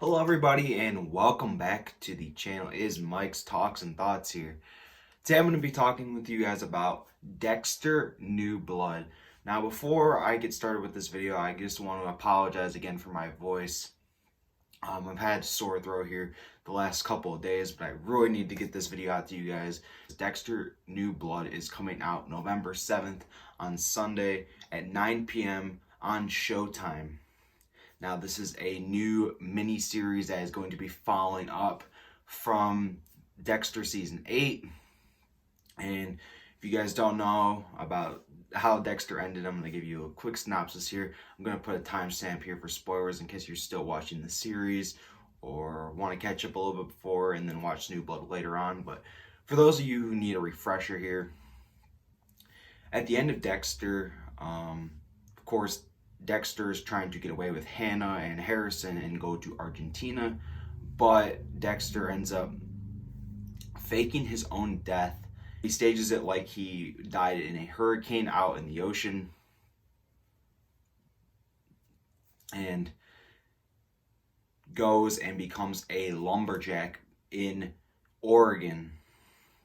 Hello everybody and welcome back to the channel. It is Mike's Talks and Thoughts here. Today I'm going to be talking with you guys about Dexter New Blood. Now before I get started with this video, I just want to apologize again for my voice. I've had a sore throat here the last couple of days, but I really need to get this video out to you guys. Dexter New Blood is coming out November 7th on Sunday at 9 p.m. on Showtime. Now, this is a new mini-series that is going to be following up from Dexter Season 8. And if you guys don't know about how Dexter ended, I'm going to give you a quick synopsis here. I'm going to put a timestamp here for spoilers in case you're still watching the series or want to catch up a little bit before and then watch New Blood later on. But for those of you who need a refresher here, at the end of Dexter, of course, Dexter is trying to get away with Hannah and Harrison and go to Argentina, but Dexter ends up faking his own death. He stages it like he died in a hurricane out in the ocean and goes and becomes a lumberjack in Oregon.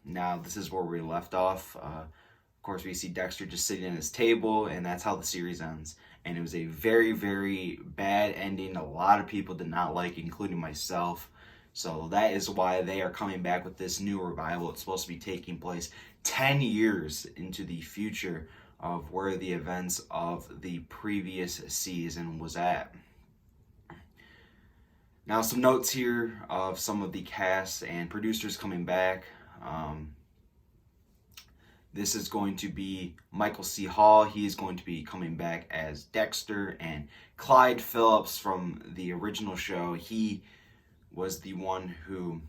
Now, this is where we left off. Of course, we see Dexter just sitting at his table, and that's how the series ends. And it was a very, very bad ending. A lot of people did not like it, including myself. So that is why they are coming back with this new revival. It's supposed to be taking place 10 years into the future of where the events of the previous season was at. Now, some notes here of some of the cast and producers coming back. This is going to be Michael C. Hall. He is going to be coming back as Dexter. And Clyde Phillips from the original show, he was the one who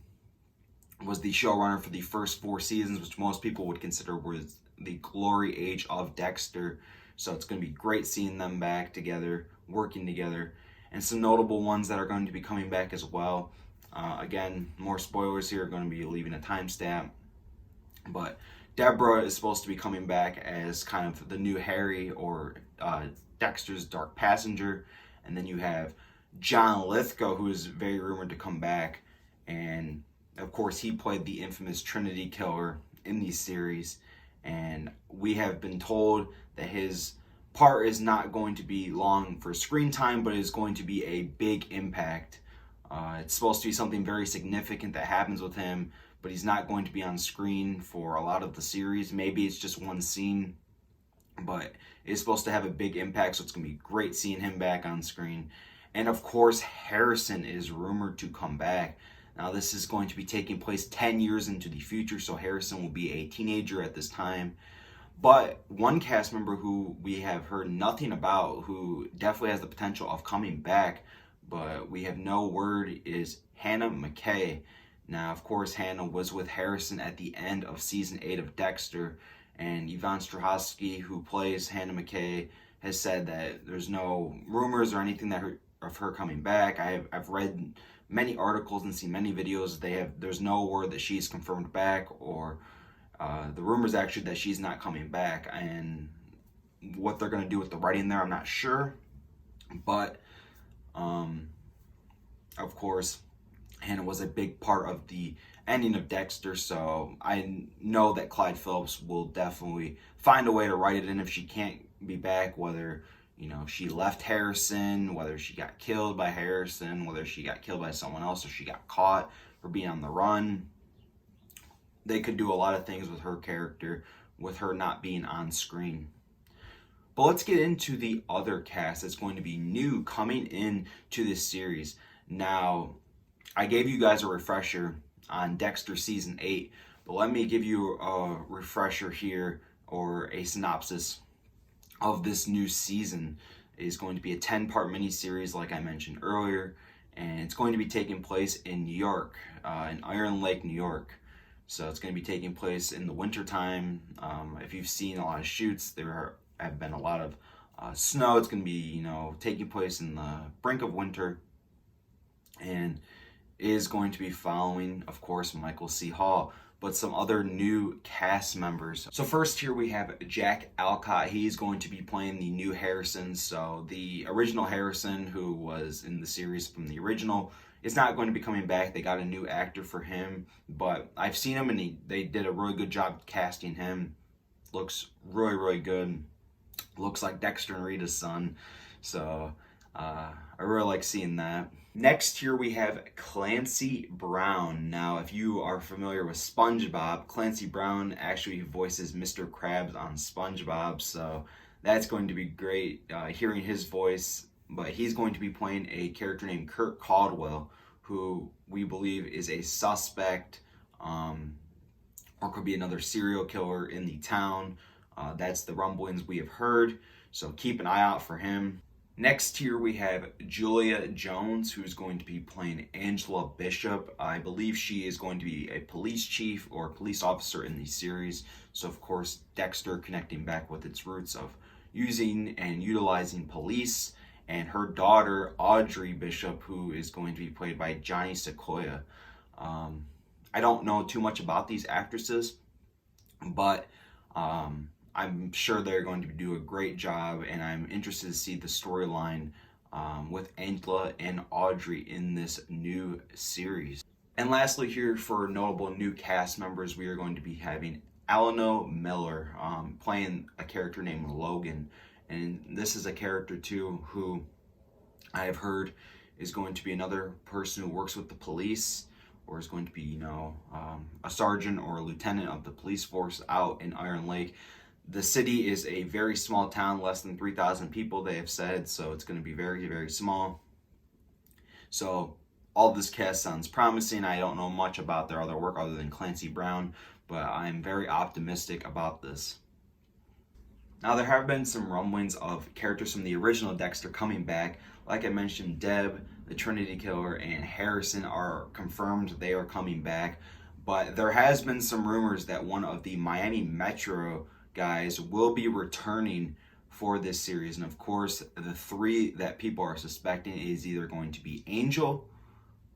was the showrunner for the first 4 seasons, which most people would consider was the glory age of Dexter. So it's going to be great seeing them back together, working together. And some notable ones that are going to be coming back as well. Again, more spoilers here, going to be leaving a timestamp. But Deborah is supposed to be coming back as kind of the new Harry or Dexter's dark passenger. And then you have John Lithgow, who is very rumored to come back. And of course, he played the infamous Trinity Killer in the series. And we have been told that his part is not going to be long for screen time, but is going to be a big impact. It's supposed to be something very significant that happens with him, but he's not going to be on screen for a lot of the series. Maybe it's just one scene, but it's supposed to have a big impact, so it's going to be great seeing him back on screen. And of course, Harrison is rumored to come back. Now, this is going to be taking place 10 years into the future, so Harrison will be a teenager at this time. But one cast member who we have heard nothing about, who definitely has the potential of coming back, but we have no word, is Hannah Mckay. Now, of course, Hannah was with Harrison at the end of Season 8 of Dexter, and Yvonne Strahovski, who plays Hannah Mckay, has said that there's no rumors or anything of her coming back. I've read many articles and seen many videos. There's no word that she's confirmed back, or the rumors actually that she's not coming back. And what they're going to do with the writing there, I'm not sure. But, of course, Hannah was a big part of the ending of Dexter, so I know that Clyde Phillips will definitely find a way to write it in if she can't be back, whether, she left Harrison, whether she got killed by Harrison, whether she got killed by someone else, or she got caught for being on the run. They could do a lot of things with her character, with her not being on screen. But let's get into the other cast that's going to be new coming in to this series. Now, I gave you guys a refresher on Dexter Season 8, but let me give you a refresher here, or a synopsis of this new season. It is going to be a 10-part miniseries, like I mentioned earlier, and it's going to be taking place in New York, in Iron Lake, New York. So it's going to be taking place in the wintertime. If you've seen a lot of shoots, there have been a lot of snow. It's going to be, taking place in the brink of winter, and is going to be following, of course, Michael C. Hall, but some other new cast members. So first here we have Jack Alcott. He's going to be playing the new Harrison. So the original Harrison, who was in the series from the original, is not going to be coming back. They got a new actor for him, but I've seen him and they did a really good job casting him. Looks really, really good. Looks like Dexter and Rita's son. So I really like seeing that. Next here we have Clancy Brown. Now, if you are familiar with SpongeBob, Clancy Brown actually voices Mr. Krabs on SpongeBob, so that's going to be great hearing his voice. But he's going to be playing a character named Kurt Caldwell, who we believe is a suspect, or could be another serial killer in the town. That's the rumblings we have heard, so keep an eye out for him. Next here we have Julia Jones, who's going to be playing Angela Bishop. I believe she is going to be a police chief or police officer in the series. So of course, Dexter connecting back with its roots of using and utilizing police. And her daughter, Audrey Bishop, who is going to be played by Johnny Sequoia. I don't know too much about these actresses, but I'm sure they're going to do a great job, and I'm interested to see the storyline with Angela and Audrey in this new series. And lastly here, for notable new cast members, we are going to be having Alano Miller playing a character named Logan. And this is a character too who I have heard is going to be another person who works with the police, or is going to be, a sergeant or a lieutenant of the police force out in Iron Lake. The city is a very small town, less than 3,000 people, they have said, so it's going to be very, very small. So all this cast sounds promising. I don't know much about their other work other than Clancy Brown, but I'm very optimistic about this. Now, there have been some rumblings of characters from the original Dexter coming back. Like I mentioned, Deb, the Trinity Killer, and Harrison are confirmed they are coming back. But there has been some rumors that one of the Miami Metro guys will be returning for this series. And of course, the three that people are suspecting is either going to be Angel,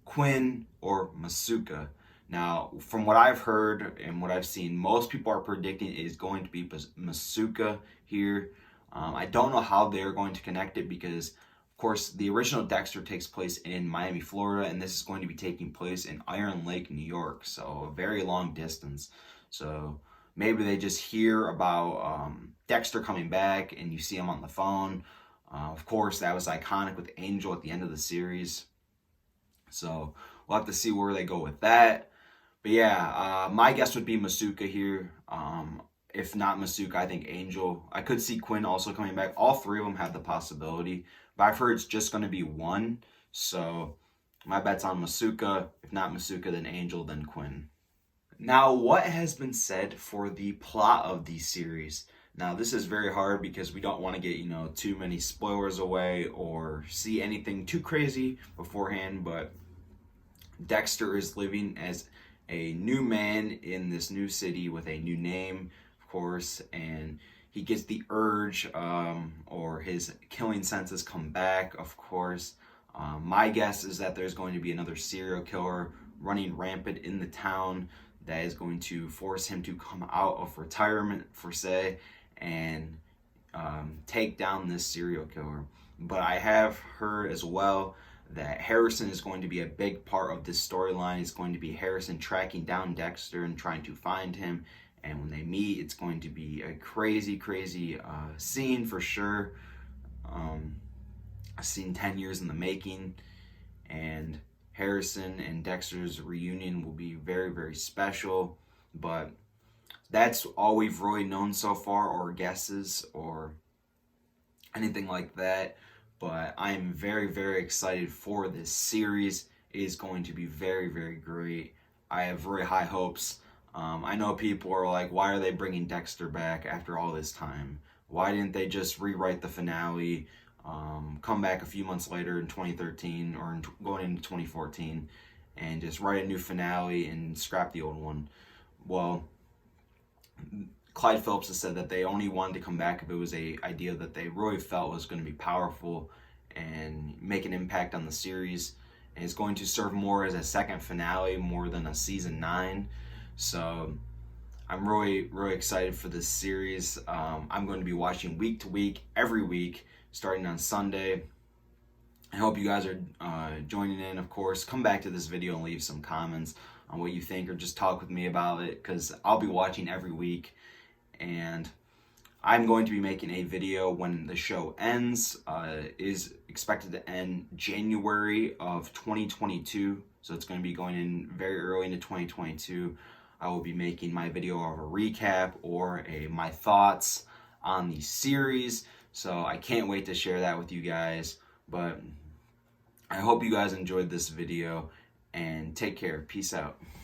Quinn, or Masuka. Now, from what I've heard and what I've seen, most people are predicting it is going to be Masuka here. I don't know how they're going to connect it because, of course, the original Dexter takes place in Miami, Florida, and this is going to be taking place in Iron Lake, New York, so a very long distance. So maybe they just hear about Dexter coming back and you see him on the phone. Of course, that was iconic with Angel at the end of the series. So we'll have to see where they go with that. But yeah, my guess would be Masuka here. If not Masuka, I think Angel. I could see Quinn also coming back. All three of them have the possibility. But I've heard it's just going to be one. So my bet's on Masuka. If not Masuka, then Angel, then Quinn. Now, what has been said for the plot of the series? Now, this is very hard because we don't want to get, too many spoilers away or see anything too crazy beforehand. But Dexter is living as a new man in this new city with a new name, of course, and he gets the urge or his killing senses come back, of course. My guess is that there's going to be another serial killer running rampant in the town that is going to force him to come out of retirement, per se, and take down this serial killer. But I have heard as well that Harrison is going to be a big part of this storyline. It's going to be Harrison tracking down Dexter and trying to find him. And when they meet, it's going to be a crazy, crazy scene for sure. A scene 10 years in the making. And Harrison and Dexter's reunion will be very, very special. But that's all we've really known so far, or guesses, or anything like that. But I'm very, very excited for this series. It is going to be very, very great. I have very high hopes. I know people are like, why are they bringing Dexter back after all this time? Why didn't they just rewrite the finale, come back a few months later in 2013 or going into 2014 and just write a new finale and scrap the old one? Well, Clyde Phillips has said that they only wanted to come back if it was an idea that they really felt was going to be powerful and make an impact on the series. And it's going to serve more as a second finale more than a season 9. So I'm really, really excited for this series. I'm going to be watching week to week, every week, starting on Sunday. I hope you guys are joining in. Of course, come back to this video and leave some comments on what you think, or just talk with me about it, because I'll be watching every week. And I'm going to be making a video when the show ends. Is expected to end January of 2022, so it's going to be going in very early into 2022. I will be making my video of a recap or my thoughts on the series, so I can't wait to share that with you guys. But I hope you guys enjoyed this video, and take care. Peace out.